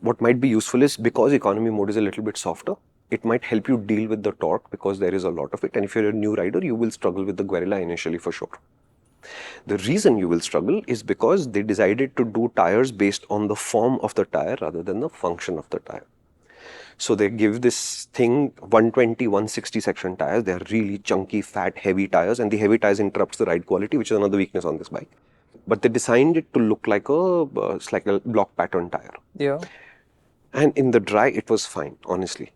what might be useful is, because economy mode is a little bit softer, it might help you deal with the torque because there is a lot of it. And if you're a new rider, you will struggle with the Guerrilla initially for sure. The reason you will struggle is because they decided to do tires based on the form of the tire rather than the function of the tire. So they give this thing 120, 160 section tires. They're really chunky, fat, heavy tires, and the heavy tires interrupts the ride quality, which is another weakness on this bike. But they designed it to look like it's like a block pattern tire. Yeah. And in the dry, it was fine, honestly.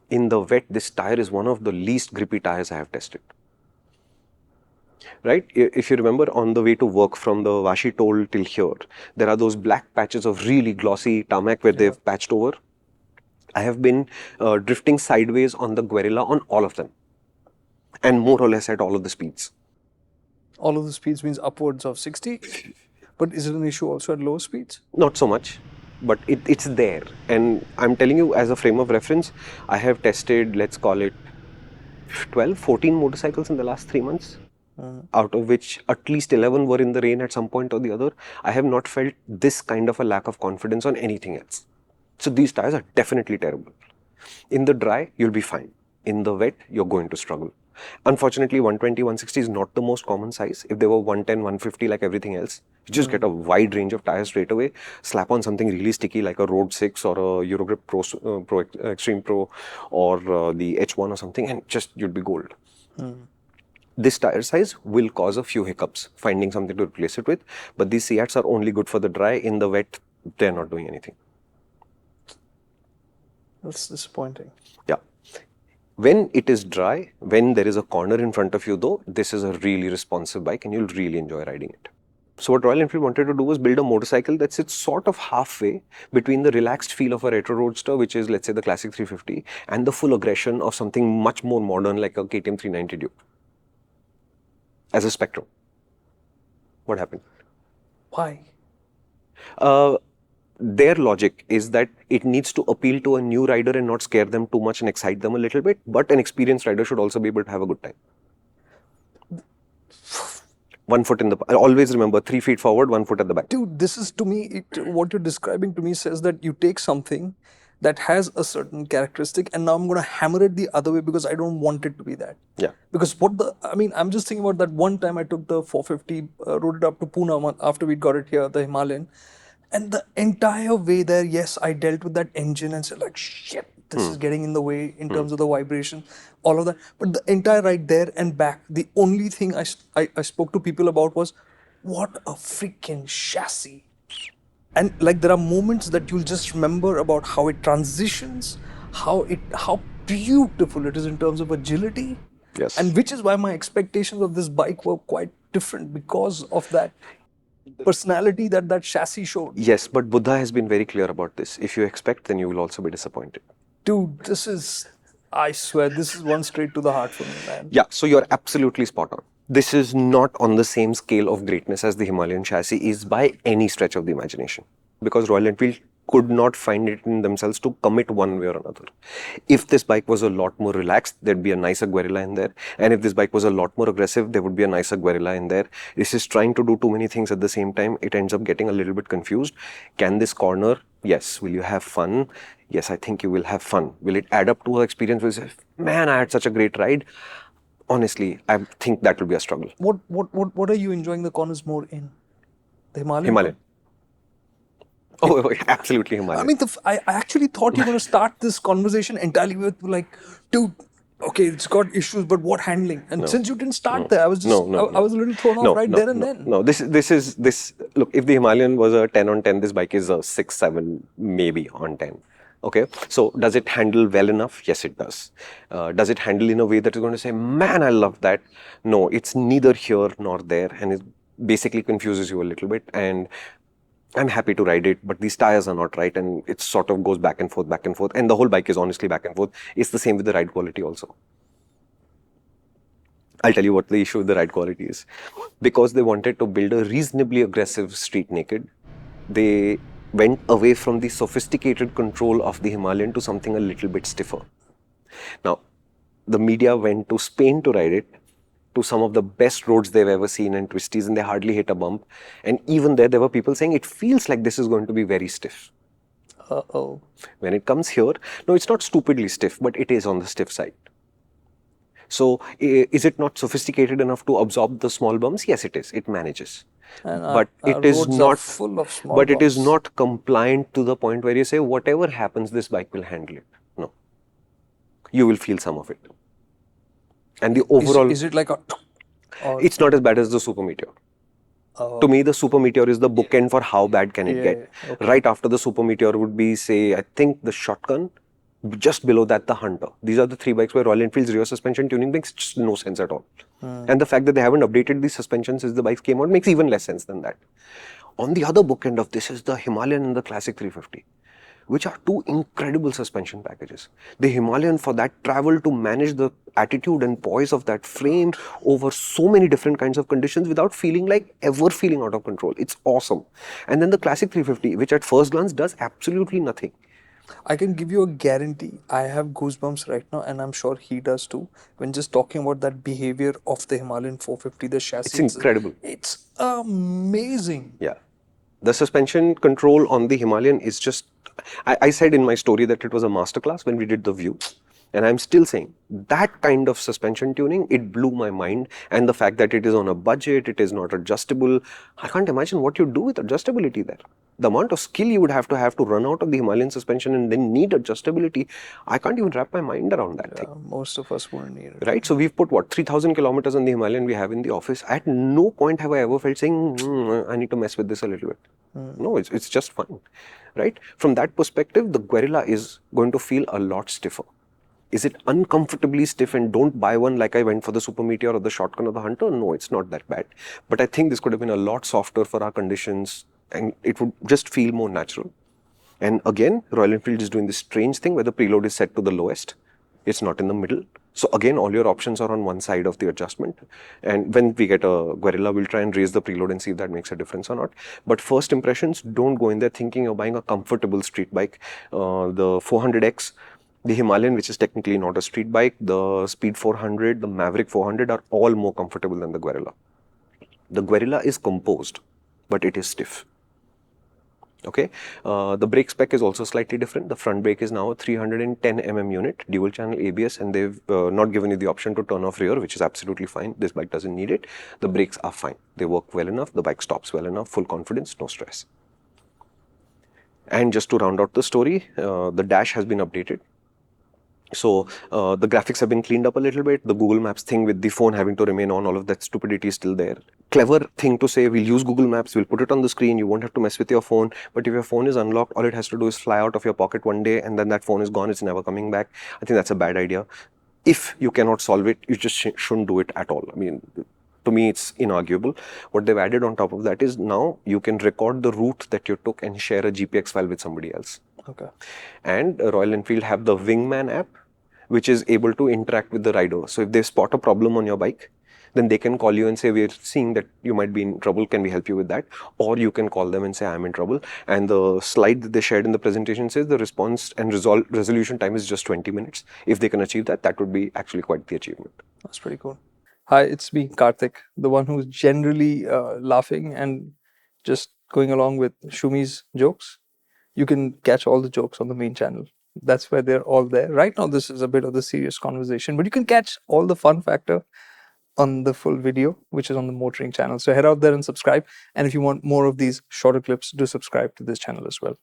In the wet, this tire is one of the least grippy tires I have tested. Right? If you remember, on the way to work from the Vashi toll till here, there are those black patches of really glossy tarmac where they've patched over. I have been drifting sideways on the Guerrilla on all of them, and more or less at all of the speeds. All of the speeds means upwards of 60. But is it an issue also at low speeds? Not so much, but it's there. And I'm telling you, as a frame of reference, I have tested, let's call it 12, 14 motorcycles in the last 3 months, out of which at least 11 were in the rain at some point or the other. I have not felt this kind of a lack of confidence on anything else. So these tires are definitely terrible. In the dry, you'll be fine. In the wet, you're going to struggle. Unfortunately, 120, 160 is not the most common size. If they were 110, 150 like everything else, you just get a wide range of tires straight away, slap on something really sticky like a Road 6 or a Eurogrip Pro Extreme Pro or the H1 or something, and just you'd be gold. This tire size will cause a few hiccups, finding something to replace it with, but these Seats are only good for the dry. In the wet, they're not doing anything. That's disappointing. Yeah. When it is dry, when there is a corner in front of you though, this is a really responsive bike and you'll really enjoy riding it. So what Royal Enfield wanted to do was build a motorcycle that sits sort of halfway between the relaxed feel of a retro roadster, which is, let's say, the classic 350, and the full aggression of something much more modern like a KTM 390 Duke. As a spectrum. What happened? Why? Their logic is that it needs to appeal to a new rider and not scare them too much and excite them a little bit, but an experienced rider should also be able to have a good time. 1 foot in the... Always remember, 3 feet forward, 1 foot at the back. Dude, this is to me, what you're describing to me says that you take something that has a certain characteristic and now I'm going to hammer it the other way because I don't want it to be that. Yeah. Because I'm just thinking about that one time I took the 450, rode it up to Pune after we got it here, the Himalayan. And the entire way there, yes, I dealt with that engine and said like, shit, this is getting in the way in terms of the vibration, all of that. But the entire ride there and back, the only thing I spoke to people about was, what a freaking chassis. And like there are moments that you'll just remember about how it transitions, how beautiful it is in terms of agility. Yes. And which is why my expectations of this bike were quite different because of that personality that chassis showed. Yes, but Buddha has been very clear about this. If you expect, then you will also be disappointed. Dude, I swear, this is one straight to the heart for me, man. Yeah, so you're absolutely spot on. This is not on the same scale of greatness as the Himalayan chassis is by any stretch of the imagination. Because Royal Enfield could not find it in themselves to commit one way or another. If this bike was a lot more relaxed, there'd be a nicer Guerrilla in there. And if this bike was a lot more aggressive, there would be a nicer Guerrilla in there. This is trying to do too many things at the same time. It ends up getting a little bit confused. Can this corner? Yes. Will you have fun? Yes, I think you will have fun. Will it add up to her experience? Will you say, man, I had such a great ride? Honestly, I think that will be a struggle. What are you enjoying the corners more in? The Himalayan? Himalayan. Oh, absolutely Himalayan. I mean, I actually thought you were going to start this conversation entirely with like, dude, okay, it's got issues, but what handling? And since you didn't start there, I was just, I was a little thrown off there and then. No, this is, look, if the Himalayan was a 10 on 10, this bike is a 6, 7, maybe on 10. Okay, so does it handle well enough? Yes, it does. Does it handle in a way that is going to say, man, I love that? No, it's neither here nor there, and it basically confuses you a little bit. And I'm happy to ride it, but these tires are not right, and it sort of goes back and forth, and the whole bike is honestly back and forth. It's the same with the ride quality also. I'll tell you what the issue with the ride quality is. Because they wanted to build a reasonably aggressive street naked, they went away from the sophisticated control of the Himalayan to something a little bit stiffer. Now, the media went to Spain to ride it, to some of the best roads they've ever seen and twisties, and they hardly hit a bump. And even there were people saying it feels like this is going to be very stiff. Uh-oh. When it comes here, no, it's not stupidly stiff, but it is on the stiff side. So is it not sophisticated enough to absorb the small bumps? Yes, it is. It manages. And But our it is roads are not full of small but it is bumps. not compliant to the point where you say whatever happens, this bike will handle it. No. You will feel some of it. And the overall, Is it like a... Or, it's not as bad as the Super Meteor. To me, the Super Meteor is the bookend for how bad can it get. okay. Right after the Super Meteor would be, say, I think the Shotgun, just below that the Hunter. These are the three bikes where Royal Enfield's rear suspension tuning makes just no sense at all. And the fact that they haven't updated these suspensions since the bikes came out makes even less sense than that. On the other bookend of this is the Himalayan and the Classic 350, which are two incredible suspension packages. The Himalayan, for that travel, to manage the attitude and poise of that frame over so many different kinds of conditions without feeling out of control. It's awesome. And then the Classic 350, which at first glance does absolutely nothing. I can give you a guarantee. I have goosebumps right now, and I'm sure he does too. When just talking about that behavior of the Himalayan 450, the chassis, It's incredible. It's amazing. Yeah. The suspension control on the Himalayan is just, I said in my story that it was a masterclass when we did the View. And I'm still saying that kind of suspension tuning, it blew my mind. And the fact that it is on a budget, it is not adjustable. I can't imagine what you do with adjustability there. The amount of skill you would have to run out of the Himalayan suspension and then need adjustability, I can't even wrap my mind around that thing. Most of us wouldn't need it. Right? So we've put 3,000 kilometers on the Himalayan we have in the office. At no point have I ever felt saying, I need to mess with this a little bit. No, it's just fun. Right? From that perspective, the Guerrilla is going to feel a lot stiffer. Is it uncomfortably stiff and don't buy one like I went for the Super Meteor or the Shotgun or the Hunter? No, it's not that bad. But I think this could have been a lot softer for our conditions and it would just feel more natural. And again, Royal Enfield is doing this strange thing where the preload is set to the lowest. It's not in the middle. So again, all your options are on one side of the adjustment. And when we get a Guerrilla, we'll try and raise the preload and see if that makes a difference or not. But first impressions, don't go in there thinking you're buying a comfortable street bike. The 400X, the Himalayan, which is technically not a street bike, the Speed 400, the Maverick 400 are all more comfortable than the Guerrilla. The Guerrilla is composed, but it is stiff. Okay, the brake spec is also slightly different. The front brake is now a 310 mm unit, dual channel ABS, and they've not given you the option to turn off rear, which is absolutely fine. This bike doesn't need it. The brakes are fine. They work well enough. The bike stops well enough. Full confidence, no stress. And just to round out the story, the dash has been updated. So the graphics have been cleaned up a little bit. The Google Maps thing with the phone having to remain on, all of that stupidity is still there. Clever thing to say, we'll use Google Maps, we'll put it on the screen, you won't have to mess with your phone. But if your phone is unlocked, all it has to do is fly out of your pocket one day and then that phone is gone, it's never coming back. I think that's a bad idea. If you cannot solve it, you just shouldn't do it at all. I mean, to me, it's inarguable. What they've added on top of that is now you can record the route that you took and share a GPX file with somebody else. Okay. And Royal Enfield have the Wingman app, which is able to interact with the rider. So if they spot a problem on your bike, then they can call you and say, we're seeing that you might be in trouble, can we help you with that? Or you can call them and say, I'm in trouble. And the slide that they shared in the presentation says the response and resolution time is just 20 minutes. If they can achieve that, that would be actually quite the achievement. That's pretty cool. Hi, it's me, Karthik, the one who's generally laughing and just going along with Shumi's jokes. You can catch all the jokes on the main channel. That's where they're all there. Right now, this is a bit of the serious conversation, but you can catch all the fun factor on the full video, which is on the MotorInc channel. So head out there and subscribe. And if you want more of these shorter clips, do subscribe to this channel as well.